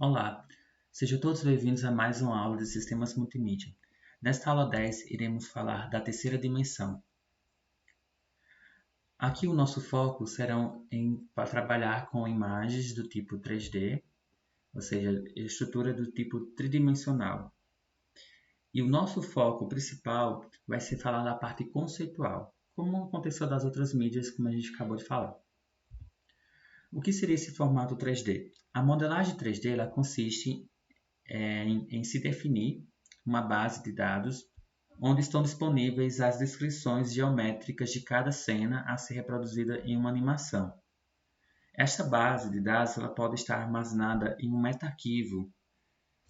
Olá, sejam todos bem-vindos a mais uma aula de Sistemas Multimídia. Nesta aula 10, iremos falar da terceira dimensão. Aqui o nosso foco será para trabalhar com imagens do tipo 3D, ou seja, estrutura do tipo tridimensional. E o nosso foco principal vai ser falar da parte conceitual, como aconteceu das outras mídias, como a gente acabou de falar. O que seria esse formato 3D? A modelagem 3D ela consiste em se definir uma base de dados onde estão disponíveis as descrições geométricas de cada cena a ser reproduzida em uma animação. Esta base de dados ela pode estar armazenada em um meta-arquivo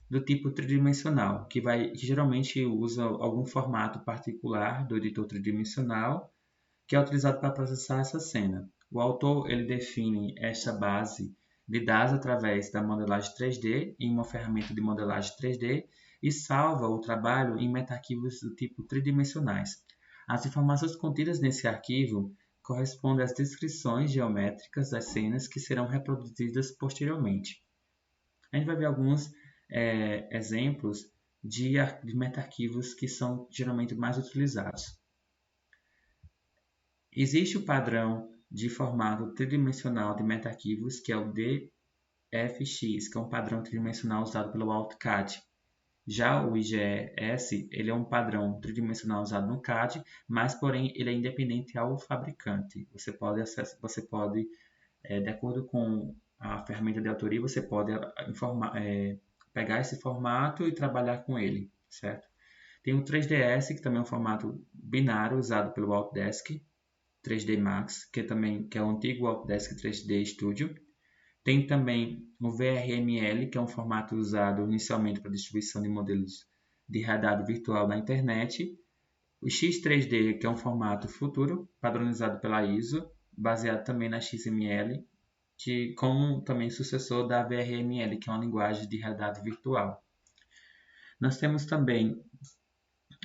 do tipo tridimensional, que geralmente usa algum formato particular do editor tridimensional, que é utilizado para processar essa cena. O autor ele define esta base de dados através da modelagem 3D em uma ferramenta de modelagem 3D e salva o trabalho em meta-arquivos do tipo tridimensionais. As informações contidas nesse arquivo correspondem às descrições geométricas das cenas que serão reproduzidas posteriormente. A gente vai ver alguns exemplos de meta-arquivos que são geralmente mais utilizados. Existe o padrão de formato tridimensional de meta-arquivos, que é o DFX, que é um padrão tridimensional usado pelo AutoCAD. Já o IGS, ele é um padrão tridimensional usado no CAD, mas porém ele é independente ao fabricante. Você pode, de acordo com a ferramenta de autoria, você pode pegar esse formato e trabalhar com ele, certo? Tem o 3ds, que também é um formato binário usado pelo Autodesk, 3D Max, que é o antigo Autodesk 3D Studio. Tem também o VRML, que é um formato usado inicialmente para distribuição de modelos de realidade virtual na internet. O X3D, que é um formato futuro, padronizado pela ISO, baseado também na XML, que como também sucessor da VRML, que é uma linguagem de realidade virtual. Nós temos também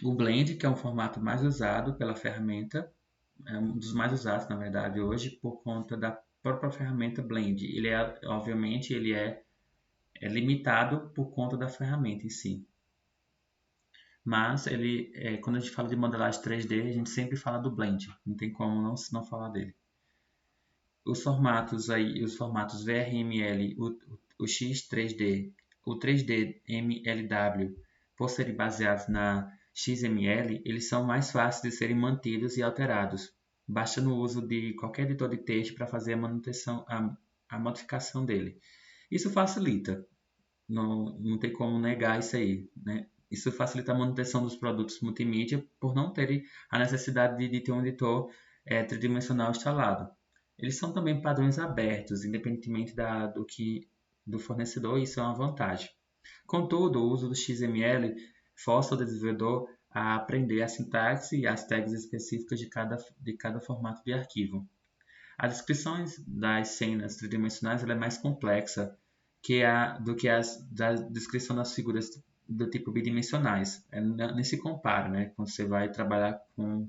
o Blend, que é um formato mais usado pela ferramenta, é um dos mais usados, na verdade, hoje, por conta da própria ferramenta Blend. Obviamente, ele é limitado por conta da ferramenta em si. Mas, quando a gente fala de modelagem 3D, a gente sempre fala do Blend. Não tem como não falar dele. Os formatos VRML, o X3D, o 3D MLW, por serem baseados na XML, eles são mais fáceis de serem mantidos e alterados. Basta no uso de qualquer editor de texto para fazer a modificação dele. Isso facilita, não tem como negar isso aí, né? Isso facilita a manutenção dos produtos multimídia por não terem a necessidade de ter um editor tridimensional instalado. Eles são também padrões abertos, independentemente do fornecedor, e isso é uma vantagem. Contudo, o uso do XML força o desenvolvedor a aprender a sintaxe e as tags específicas de cada formato de arquivo. As descrições das cenas tridimensionais é mais complexa do que da descrição das figuras do tipo bidimensionais. Nem se compara, né? Quando você vai trabalhar com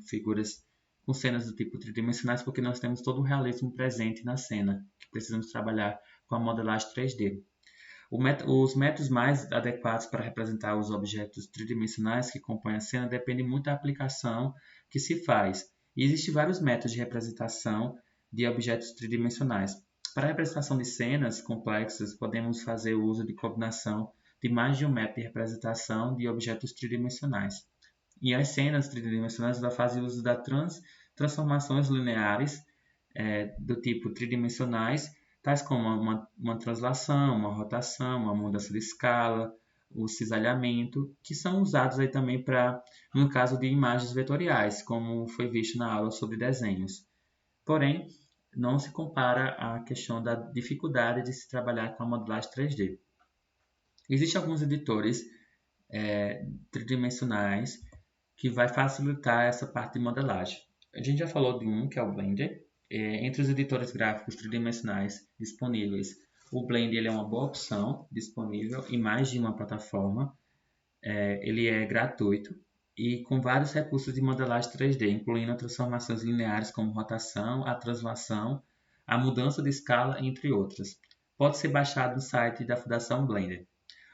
com cenas do tipo tridimensionais, porque nós temos todo o realismo presente na cena, que precisamos trabalhar com a modelagem 3D. Os métodos mais adequados para representar os objetos tridimensionais que compõem a cena dependem muito da aplicação que se faz. E existem vários métodos de representação de objetos tridimensionais. Para a representação de cenas complexas, podemos fazer o uso de combinação de mais de um método de representação de objetos tridimensionais. E as cenas tridimensionais fazem uso das transformações lineares do tipo tridimensionais, tais como uma translação, uma rotação, uma mudança de escala, o cisalhamento, que são usados aí também no caso de imagens vetoriais, como foi visto na aula sobre desenhos. Porém, não se compara à questão da dificuldade de se trabalhar com a modelagem 3D. Existem alguns editores tridimensionais que vai facilitar essa parte de modelagem. A gente já falou de um, que é o Blender. Entre os editores gráficos tridimensionais disponíveis, o Blender ele é uma boa opção, disponível em mais de uma plataforma. Ele é gratuito e com vários recursos de modelagem 3D, incluindo transformações lineares como rotação, a translação, a mudança de escala, entre outras. pode ser baixado no site da Fundação Blender.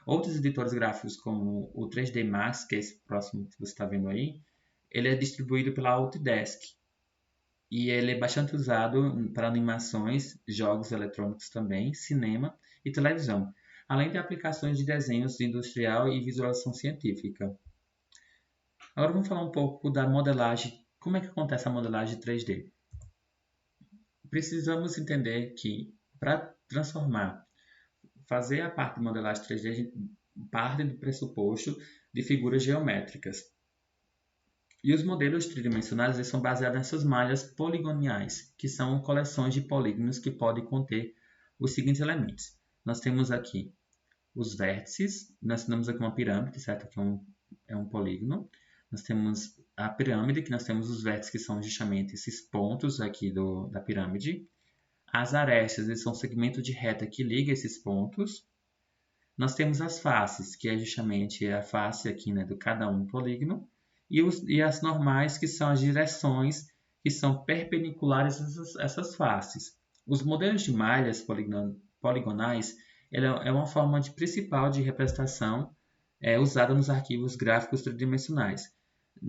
Outros editores gráficos, como o 3D Max, que é esse próximo que você está vendo aí, ele é distribuído pela Autodesk. E ele é bastante usado para animações, jogos eletrônicos também, cinema e televisão, além de aplicações de desenhos industrial e visualização científica. Agora vamos falar um pouco da modelagem. Como é que acontece a modelagem 3D? Precisamos entender que para fazer a parte de modelagem 3D, a gente parte do pressuposto de figuras geométricas. E os modelos tridimensionais eles são baseados nessas malhas poligonais, que são coleções de polígonos que podem conter os seguintes elementos. Nós temos aqui os vértices, nós temos aqui uma pirâmide, certo? Que é um polígono. Nós temos a pirâmide, que nós temos os vértices, que são justamente esses pontos aqui da pirâmide. As arestas, eles são segmentos de reta que ligam esses pontos. Nós temos as faces, que é justamente a face aqui, né, de cada um polígono. E as normais, que são as direções que são perpendiculares a essas faces. Os modelos de malhas poligonais é uma forma principal de representação usada nos arquivos gráficos tridimensionais.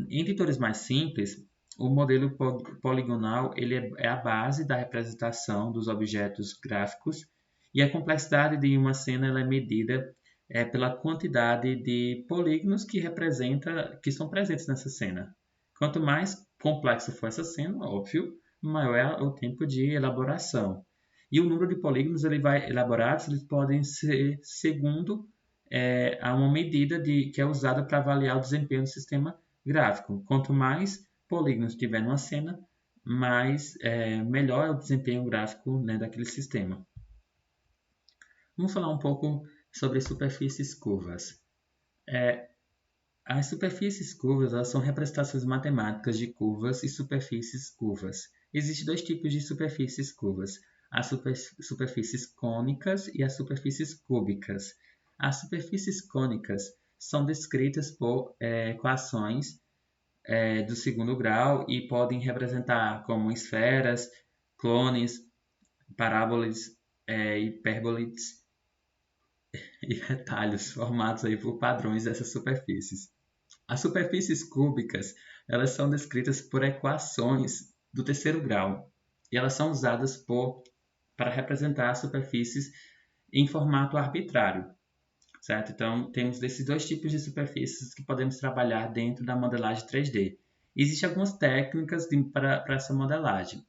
Em editores mais simples, o modelo poligonal ele é a base da representação dos objetos gráficos e a complexidade de uma cena ela é medida pela quantidade de polígonos que são presentes nessa cena. Quanto mais complexa for essa cena, óbvio, maior é o tempo de elaboração. E o número de polígonos elaborados eles podem ser segundo a uma medida que é usada para avaliar o desempenho do sistema gráfico. Quanto mais polígonos tiver numa cena, melhor é o desempenho gráfico, né, daquele sistema. Vamos falar um pouco sobre superfícies curvas. As superfícies curvas elas são representações matemáticas de curvas e superfícies curvas. Existem dois tipos de superfícies curvas, as superfícies cônicas e as superfícies cúbicas. As superfícies cônicas são descritas por equações do segundo grau e podem representar como esferas, clones, parábolas, hipérbolites e retalhos formados aí por padrões dessas superfícies. As superfícies cúbicas elas são descritas por equações do terceiro grau e elas são usadas para representar superfícies em formato arbitrário, certo? Então, temos esses dois tipos de superfícies que podemos trabalhar dentro da modelagem 3D. Existem algumas técnicas para essa modelagem.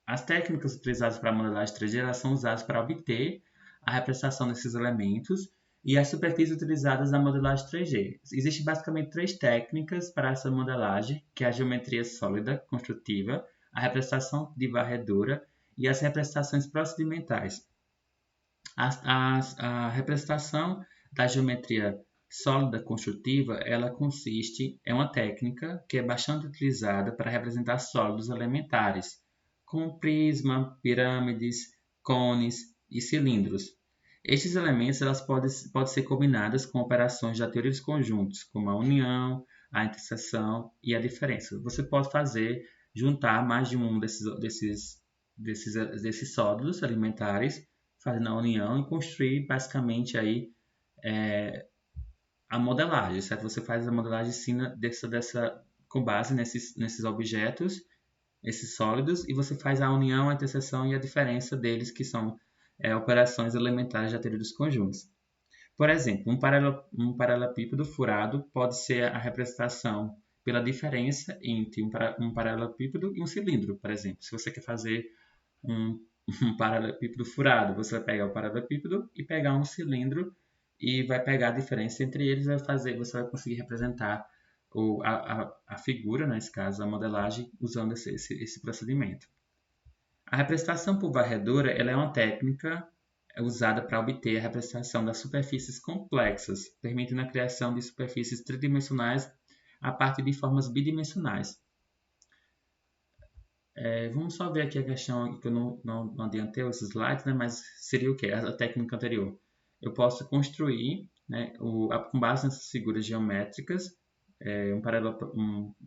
As técnicas utilizadas para a modelagem 3D elas são usadas para obter a representação desses elementos e as superfícies utilizadas na modelagem 3D. Existem basicamente três técnicas para essa modelagem, que é a geometria sólida construtiva, a representação de varredura e as representações procedimentais. A representação da geometria sólida construtiva, ela é uma técnica que é bastante utilizada para representar sólidos elementares, como prisma, pirâmides, cones e cilindros. Estes elementos podem ser combinados com operações da teoria dos conjuntos, como a união, a interseção e a diferença. Você pode juntar mais de um desses sólidos elementares, fazendo a união e construir basicamente aí a modelagem, certo? Você faz a modelagem com base nesses objetos, esses sólidos, e você faz a união, a interseção e a diferença deles, que são operações elementares da teoria dos conjuntos. Por exemplo, um paralelepípedo furado pode ser a representação pela diferença entre um paralelepípedo e um cilindro, por exemplo. Se você quer fazer um paralelepípedo furado, você vai pegar o paralelepípedo e pegar um cilindro e vai pegar a diferença entre eles e você vai conseguir representar a figura, nesse caso, a modelagem, usando esse procedimento. A representação por varredura ela é uma técnica usada para obter a representação das superfícies complexas, permitindo a criação de superfícies tridimensionais a partir de formas bidimensionais. Vamos só ver aqui a questão que eu não adiantei os slides, né, mas seria o que? A técnica anterior. Eu posso construir, né, com base nessas figuras geométricas, um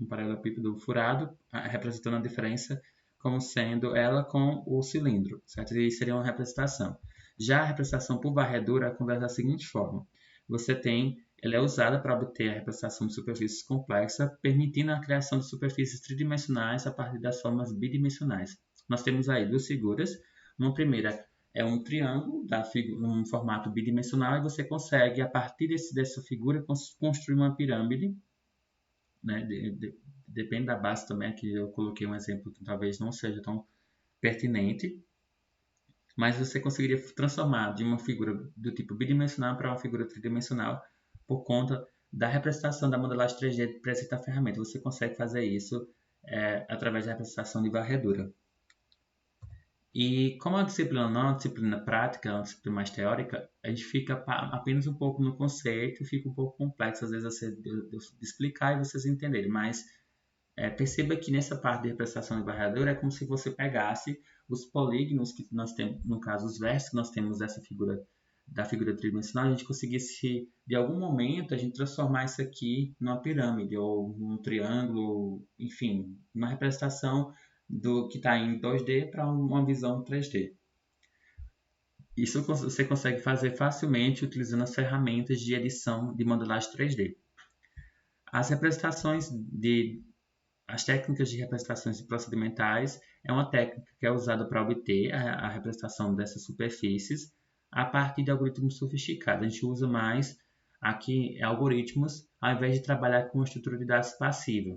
paralelepípedo furado, representando a diferença como sendo ela com o cilindro, certo? E seria uma representação. Já a representação por varredura acontece da seguinte forma. Ela é usada para obter a representação de superfícies complexas, permitindo a criação de superfícies tridimensionais a partir das formas bidimensionais. Nós temos aí duas figuras. Uma primeira é um triângulo, um formato bidimensional, e você consegue, a partir dessa figura, construir uma pirâmide, né? Depende da base também, que eu coloquei um exemplo que talvez não seja tão pertinente, mas você conseguiria transformar de uma figura do tipo bidimensional para uma figura tridimensional por conta da representação da modelagem 3D presente na ferramenta. Você consegue fazer isso através da representação de varredura. E como a disciplina não é uma disciplina prática, é uma disciplina mais teórica, a gente fica apenas um pouco no conceito, fica um pouco complexo às vezes de explicar e vocês entenderem, mas perceba que nessa parte de representação de varredura é como se você pegasse os polígonos que nós temos, no caso os vértices que nós temos dessa figura, da figura tridimensional, a gente conseguisse, de algum momento, a gente transformar isso aqui numa pirâmide ou num triângulo, enfim, uma representação do que está em 2D para uma visão 3D. Isso você consegue fazer facilmente utilizando as ferramentas de edição de modelagem 3D. As técnicas de representações procedimentais é uma técnica que é usada para obter a representação dessas superfícies a partir de algoritmos sofisticados. A gente usa mais aqui algoritmos ao invés de trabalhar com uma estrutura de dados passiva.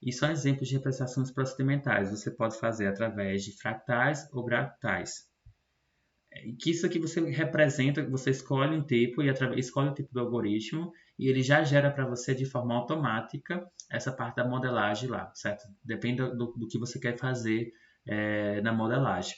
E são exemplos de representações procedimentais. Você pode fazer através de fractais ou gratais. Que isso aqui você representa, você escolhe um tipo e escolhe o tipo do algoritmo e ele já gera para você de forma automática essa parte da modelagem lá, certo? Depende do que você quer fazer na modelagem.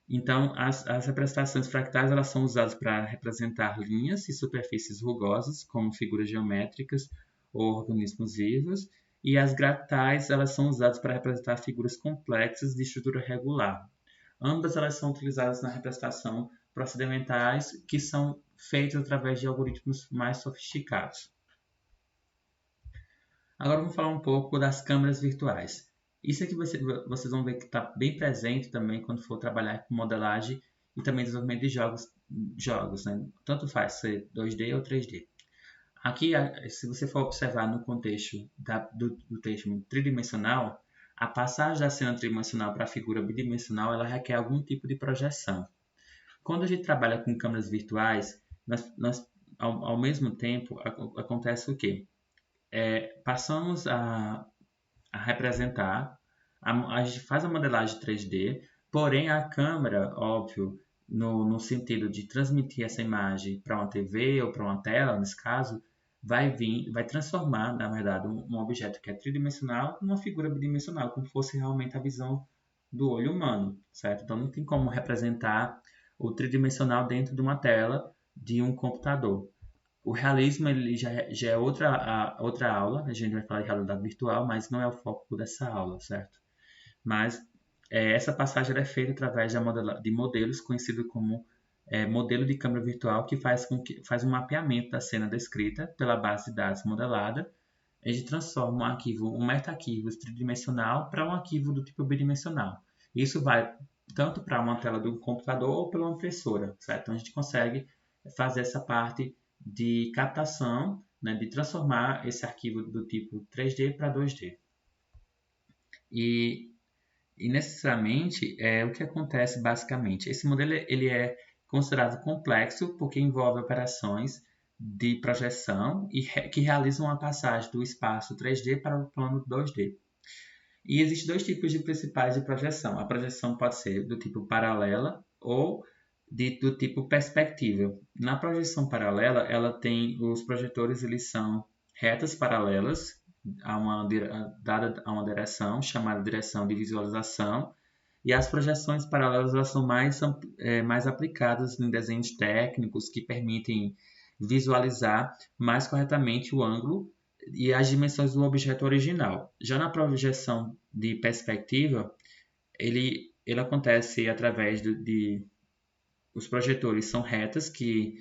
Então, as representações fractais elas são usadas para representar linhas e superfícies rugosas, como figuras geométricas ou organismos vivos, e as gratais elas são usadas para representar figuras complexas de estrutura regular. Ambas elas são utilizadas na representação procedimentais, que são feitas através de algoritmos mais sofisticados. Agora vamos falar um pouco das câmeras virtuais. Isso aqui vocês vão ver que está bem presente também quando for trabalhar com modelagem e também desenvolvimento de jogos, né? Tanto faz ser 2D ou 3D. Aqui, se você for observar no contexto do texto tridimensional, a passagem da cena tridimensional para a figura bidimensional ela requer algum tipo de projeção. Quando a gente trabalha com câmeras virtuais, ao mesmo tempo, acontece o quê? Passamos a representar, a gente faz a modelagem 3D, porém a câmera, óbvio, no sentido de transmitir essa imagem para uma TV ou para uma tela, nesse caso, vai transformar, na verdade, um objeto que é tridimensional numa figura bidimensional, como fosse realmente a visão do olho humano, certo? Então não tem como representar o tridimensional dentro de uma tela de um computador. O realismo ele já é outra aula, a gente vai falar de realidade virtual, mas não é o foco dessa aula, certo? Mas essa passagem é feita através de modelos conhecidos como modelo de câmera virtual, que faz um mapeamento da cena descrita pela base de dados modelada. A gente transforma um meta-arquivo tridimensional para um arquivo do tipo bidimensional. Isso vai tanto para uma tela do computador ou pela impressora, certo? Então a gente consegue fazer essa parte de captação, né, de transformar esse arquivo do tipo 3D para 2D. E necessariamente, o que acontece basicamente? Esse modelo ele é considerado complexo porque envolve operações de projeção que realizam a passagem do espaço 3D para o plano 2D. E existem dois tipos de principais de projeção. A projeção pode ser do tipo paralela ou do tipo perspectiva. Na projeção paralela, os projetores eles são retas paralelas dada a uma direção, chamada direção de visualização, e as projeções paralelas elas são mais aplicadas em desenhos técnicos que permitem visualizar mais corretamente o ângulo e as dimensões do objeto original. Já na projeção de perspectiva, ele acontece através os projetores são retas que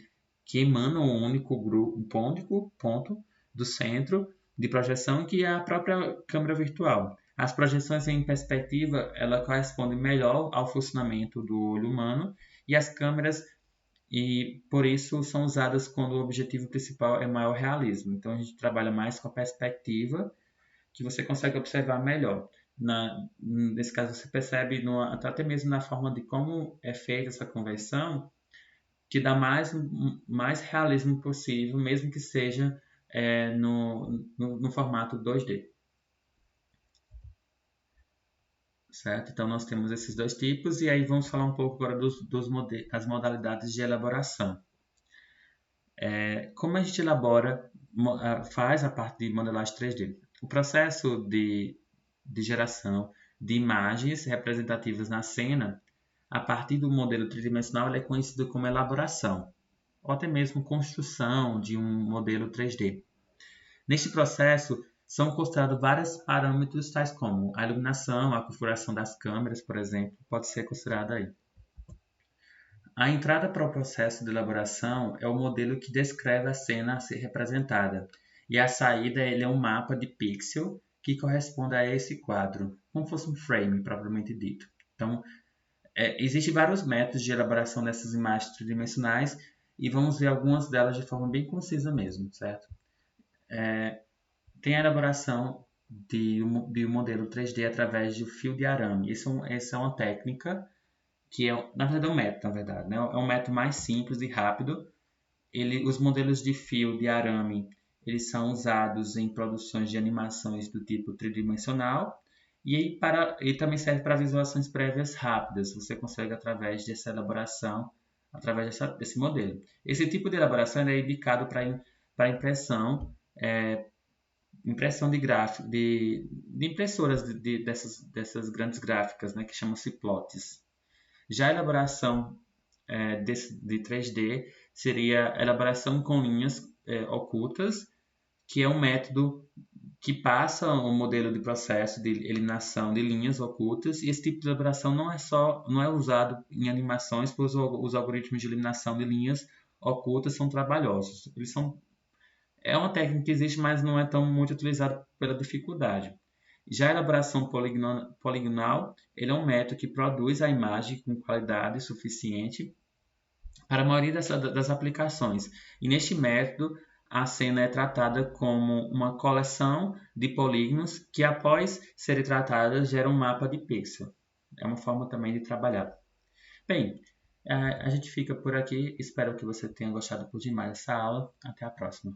emanam um único ponto do centro de projeção, que é a própria câmera virtual. As projeções em perspectiva ela correspondem melhor ao funcionamento do olho humano e as câmeras, e por isso são usadas quando o objetivo principal é maior realismo. Então a gente trabalha mais com a perspectiva, que você consegue observar melhor. Nesse caso, você percebe até mesmo na forma de como é feita essa conversão, que dá mais realismo possível, mesmo que seja no formato 2D. Certo? Então, nós temos esses dois tipos, e aí vamos falar um pouco agora das modalidades de elaboração. Como a gente faz a parte de modelagem 3D? O processo de geração de imagens representativas na cena, a partir do modelo tridimensional, ele é conhecido como elaboração, ou até mesmo construção de um modelo 3D. Neste processo, são considerados vários parâmetros, tais como a iluminação, a configuração das câmeras, por exemplo, pode ser considerada aí. A entrada para o processo de elaboração é o modelo que descreve a cena a ser representada, e a saída ele é um mapa de pixel que corresponde a esse quadro, como fosse um frame propriamente dito. Então, existem vários métodos de elaboração dessas imagens tridimensionais, e vamos ver algumas delas de forma bem concisa mesmo, certo? Tem a elaboração de um modelo 3D através do fio de arame. Essa é uma técnica que na verdade é um método, na verdade, né? É um método mais simples e rápido. Os modelos de fio de arame, eles são usados em produções de animações do tipo tridimensional, e ele também serve para visualizações prévias rápidas. Você consegue através dessa elaboração, através desse modelo. Esse tipo de elaboração é indicado para impressão de gráfico, de impressoras dessas grandes gráficas, né, que chamam-se plots. Já a elaboração de 3D seria a elaboração com linhas ocultas, que é um método que passa um modelo de processo de eliminação de linhas ocultas, e esse tipo de elaboração não é usado em animações, pois os algoritmos de eliminação de linhas ocultas são trabalhosos. É uma técnica que existe, mas não é tão muito utilizada pela dificuldade. Já a elaboração poligonal, ele é um método que produz a imagem com qualidade suficiente para a maioria das aplicações. E neste método, a cena é tratada como uma coleção de polígonos que, após serem tratadas, geram um mapa de pixel. É uma forma também de trabalhar. Bem, a gente fica por aqui. Espero que você tenha gostado por demais dessa aula. Até a próxima.